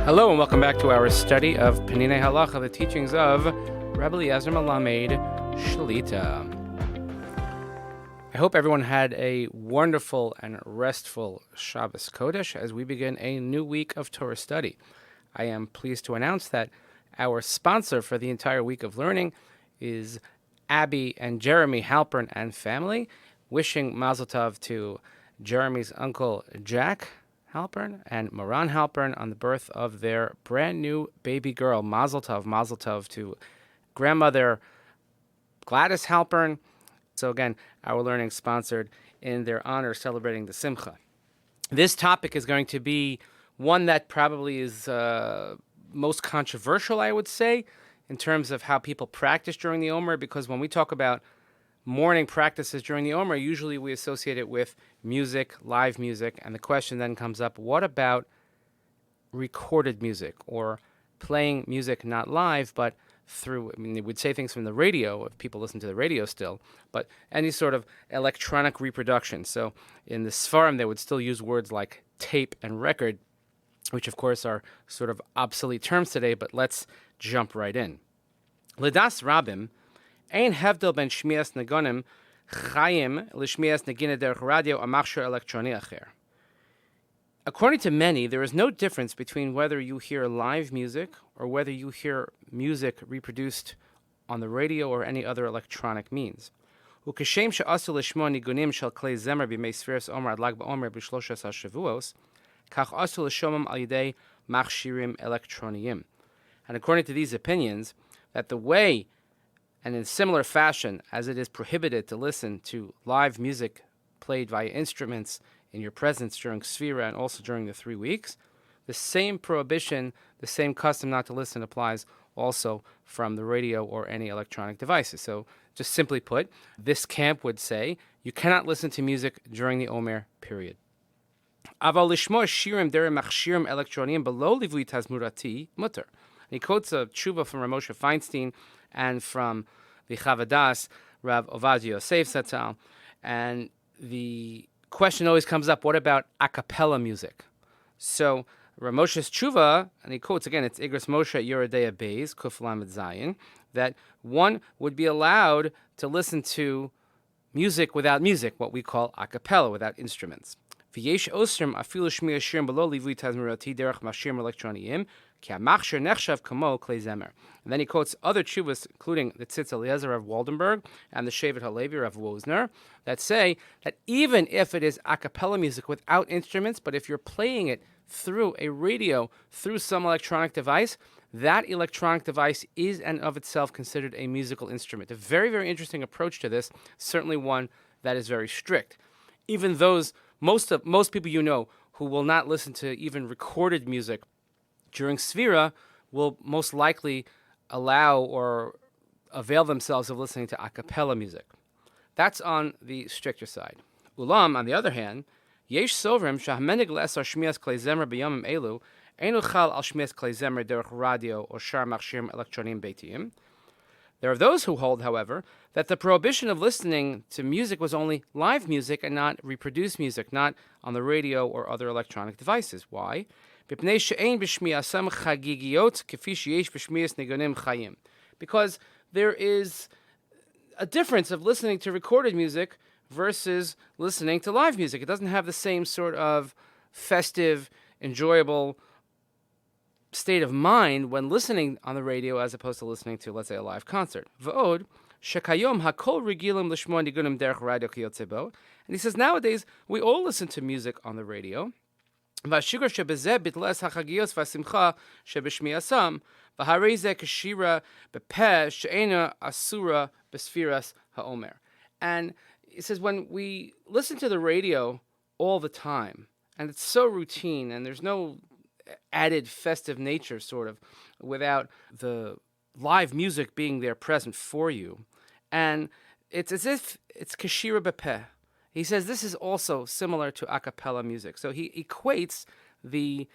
Hello and welcome back to our study of Peninei Halacha, the teachings of Rav Eliezer Melamed Shlita. I hope everyone had a wonderful and restful Shabbos Kodesh as we begin a new week of Torah study. I am pleased to announce that our sponsor for the entire week of learning is Abby and Jeremy Halpern and family, wishing Mazel Tov to Jeremy's uncle Jack Halpern and Moran Halpern on the birth of their brand new baby girl. Mazel Tov to grandmother Gladys Halpern. So again, our learning sponsored in their honor, celebrating the Simcha. This topic is going to be one that probably is most controversial, I would say, in terms of how people practice during the Omer, because when we talk about morning practices during the Omer, usually we associate it with music, live music, and the question then comes up, what about recorded music or playing music not live, but through, they would say things from the radio, if people listen to the radio still, but any sort of electronic reproduction. So in the Sfarim, they would still use words like tape and record, which of course are sort of obsolete terms today, but let's jump right in. L'das Rabim, ein hevdel ben shmias nagonim chayim l'shmias nagina derech radio or machshir elektroni acher. According to many, there is no difference between whether you hear live music or whether you hear music reproduced on the radio or any other electronic means. Ukeshem she'asu l'shmo nigunim shel klei zemer b'mei Saphira Omer ad Lag BaOmer b'shloshes hashavuos, kach asu l'shomam al yedei machshirim elektroniyim. And according to these opinions, that the way and in similar fashion as it is prohibited to listen to live music played via instruments in your presence during Saphira and also during the 3 weeks, the same prohibition, the same custom not to listen applies also from the radio or any electronic devices. So just simply put, this camp would say you cannot listen to music during the Omer period. Aval lishmo shirim derech machshirim elektroniyim below livui tazmurati mutter. And he quotes a tshuva from Rav Moshe Feinstein and from the Chavadas, Rav Ovadia Yosef Zatzal. And the question always comes up, what about Acapella music? So Rav Moshe's tshuva, and he quotes again, it's Igros Moshe Yerodea Beis, Kuf Lamed Zayin, that one would be allowed to listen to music without music, what we call Acapella, without instruments. V'yesh osrim afilu shmiya shirim below livui tazmirati derech machshirim elektroniyim, and then he quotes other tshuvas, including the Tzitz Eliezer of Waldenberg and the Shevet Halevi of Wozner, that say that even if it is a cappella music without instruments, but if you're playing it through a radio, through some electronic device, that electronic device is and of itself considered a musical instrument. A very, very interesting approach to this, certainly one that is very strict. Even those, most people you know who will not listen to even recorded music during Saphira will most likely allow or avail themselves of listening to Acappella music. That's on the stricter side. Ulam, on the other hand, yesh sovrim shahmenig le'esar shmias klei zemer b'yomim elu einu chal al shmias klei zemer derech radio or shar machshirim elektronim beitiyim. There are those who hold, however, that the prohibition of listening to music was only live music and not reproduced music, not on the radio or other electronic devices. Why? Because there is a difference of listening to recorded music versus listening to live music. It doesn't have the same sort of festive, enjoyable state of mind when listening on the radio as opposed to listening to, let's say, a live concert. And he says nowadays we all listen to music on the radio. And he says when we listen to the radio all the time, and it's so routine, and there's no added festive nature, sort of, without the live music being there present for you, and it's as if it's kashira bepeh. He says this is also similar to Acappella music. So he equates the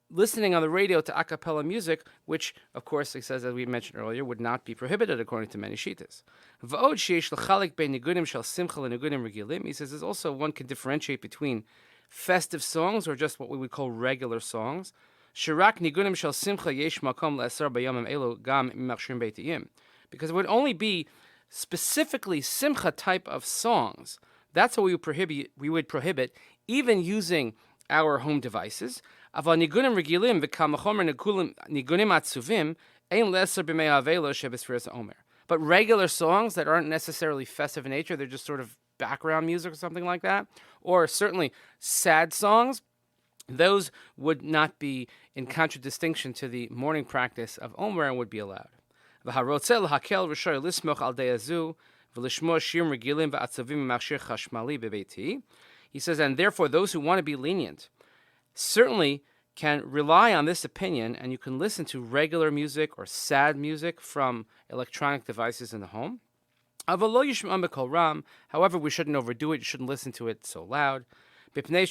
listening on the radio to Acappella music, which, of course, he says, as we mentioned earlier, would not be prohibited according to many shitas. He says there's also one can differentiate between festive songs or just what we would call regular songs. Shirak nigunim shel simcha yesh makom le'asar b'yamim elu gam mimachshirim beitiyim. Because it would only be specifically simcha type of songs. That's what we would prohibit even using our home devices. Aval nigunim regilim v'kal machomer nigunim atzuvim ein le'asar b'mei havelo sheb'Saphira Ha'Omer. But regular songs that aren't necessarily festive in nature, they're just sort of background music or something like that, or certainly sad songs, those would not be in contradistinction to the morning practice of Omer and would be allowed. He says, and therefore those who want to be lenient certainly can rely on this opinion, and you can listen to regular music or sad music from electronic devices in the home. However, we shouldn't overdo it. You shouldn't listen to it so loud. Because when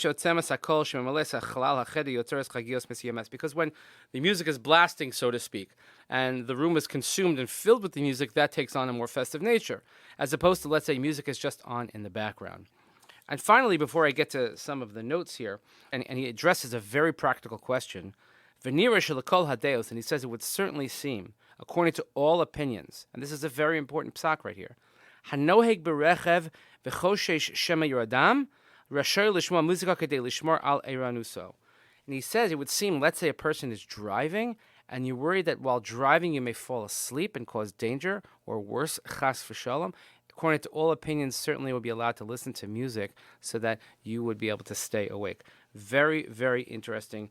the music is blasting, so to speak, and the room is consumed and filled with the music, that takes on a more festive nature, as opposed to, let's say, music is just on in the background. And finally, before I get to some of the notes here, and he addresses a very practical question, and he says it would certainly seem, according to all opinions, and this is a very important psak right here, hanoheg berechev v'choshesh shema yoradam rasher lishma muzika kedei lishmor al eiranuso. And he says it would seem, let's say a person is driving, and you're worried that while driving you may fall asleep and cause danger, or worse, chas v'shalom. According to all opinions, certainly would be allowed to listen to music so that you would be able to stay awake. Very, very interesting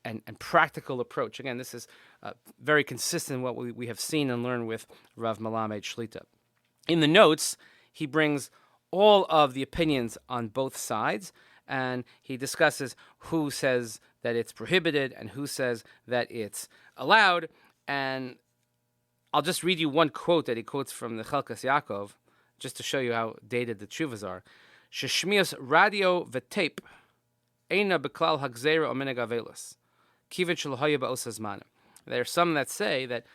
and practical approach. Again, this is very consistent with what we have seen and learned with Rav Malama Shlita. In the notes, he brings all of the opinions on both sides, and he discusses who says that it's prohibited and who says that it's allowed. And I'll just read you one quote that he quotes from the Chelkas Yaakov, just to show you how dated the tshuvas are. Sheshmias radio v'tape eina beklal hagzera o minhag avelos kiven shelo ba'os hazman. There are some that say that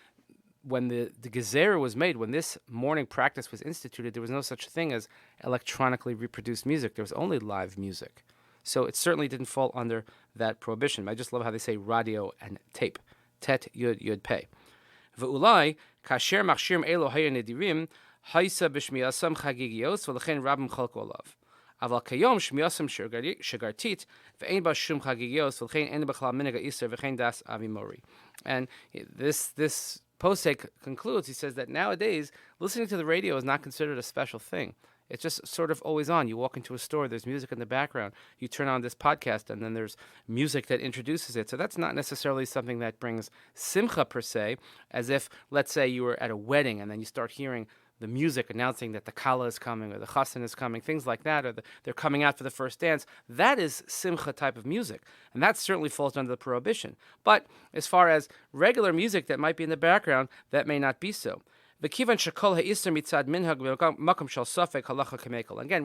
when the gezerah was made, when this morning practice was instituted, there was no such thing as electronically reproduced music. There was only live music. So it certainly didn't fall under that prohibition. I just love how they say radio and tape. Tet yud yud pei. V'ulai kasher machshirim elo haya nedirim Haisa b'shmiyasam chagigios v'lechen rabim chalko olav. Aval kayom shmiyasam shagartit v'ein ba shum chagigios v'lechen en b'chlal minhag ha'isur v'lechen das avimori. And this posek concludes. He says that nowadays listening to the radio is not considered a special thing. It's just sort of always on. You walk into a store, there's music in the background. You turn on this podcast, and then there's music that introduces it. So that's not necessarily something that brings simcha per se, as if, let's say, you were at a wedding, and then you start hearing the music announcing that the kala is coming or the chassan is coming, things like that, or they're coming out for the first dance. That is simcha type of music, and that certainly falls under the prohibition. But as far as regular music that might be in the background, that may not be so. Again, we're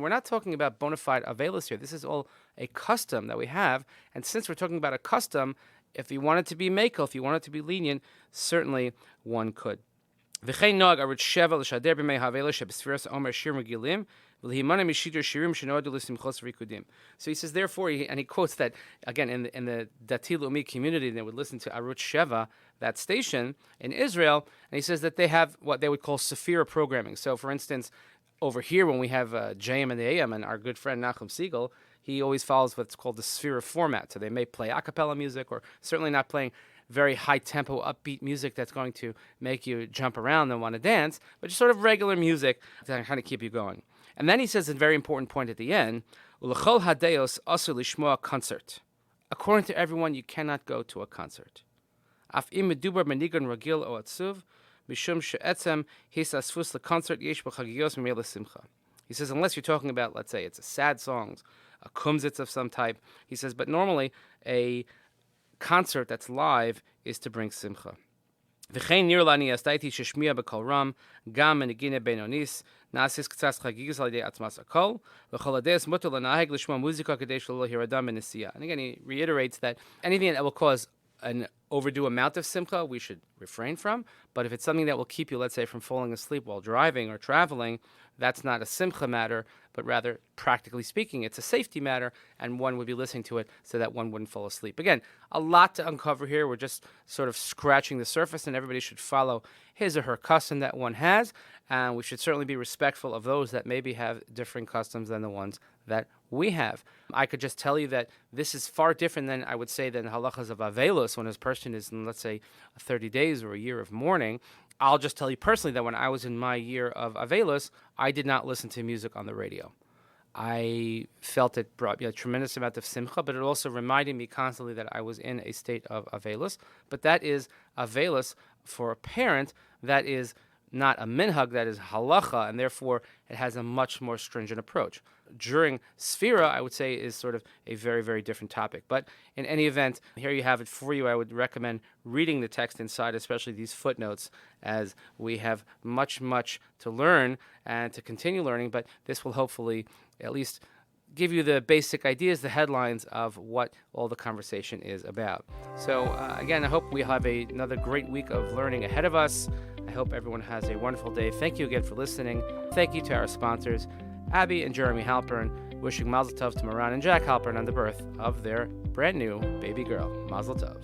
not talking about bona fide avelos here. This is all a custom that we have, and since we're talking about a custom, if you want it to be mekel, if you want it to be lenient, certainly one could. So he says, therefore, and he quotes that, again, in the Dati Leumi community, they would listen to Arutz Sheva, that station in Israel, and he says that they have what they would call Saphira Programming. So, for instance, over here, when we have JM and the AM, and our good friend Nachum Siegel, he always follows what's called the Saphira format. So they may play Acapella music, or certainly not playing very high-tempo, upbeat music that's going to make you jump around and want to dance, but just sort of regular music to kind of keep you going. And then he says a very important point at the end, Ulechol hadeos asu lishmoa concert. According to everyone, you cannot go to a concert. Af im medubar menigan ragil o atzuv, mishum she'etzem hisasfus leconcert yesh b'chagios mimei simcha. He says, unless you're talking about, let's say, it's a sad songs, a kumzitz of some type. He says, but normally a concert that's live is to bring simcha. V'chein nir lani astaiti sheshmiya b'kol ram gam menigine benonis nasis k'tzas chagigis al yedei atzmas akol v'chol adeis mutar lanaheg l'shma muzika kadei shelo hiradam benesiya. And again, he reiterates that anything that will cause an overdue amount of simcha we should refrain from. But if it's something that will keep you, let's say, from falling asleep while driving or traveling, that's not a simcha matter, but rather, practically speaking, it's a safety matter, and one would be listening to it so that one wouldn't fall asleep. Again, a lot to uncover here. We're just sort of scratching the surface, and everybody should follow his or her custom that one has, and we should certainly be respectful of those that maybe have different customs than the ones that we have. I could just tell you that this is far different than, I would say, than halachas of Avelos, when a person is in, let's say, 30 days or a year of mourning. I'll just tell you personally that when I was in my year of Avelos, I did not listen to music on the radio. I felt it brought me a tremendous amount of simcha, but it also reminded me constantly that I was in a state of Avelos. But that is Avelos for a parent. That is not a minhag, that is halacha, and therefore it has a much more stringent approach. During Saphira, I would say, is sort of a very, very different topic. But in any event, here you have it for you. I would recommend reading the text inside, especially these footnotes, as we have much, much to learn and to continue learning. But this will hopefully at least give you the basic ideas, the headlines of what all the conversation is about. So again, I hope we have another great week of learning ahead of us. I hope everyone has a wonderful day. Thank you again for listening. Thank you to our sponsors, Abby and Jeremy Halpern, wishing Mazel Tov to Moran and Jack Halpern on the birth of their brand new baby girl. Mazel Tov.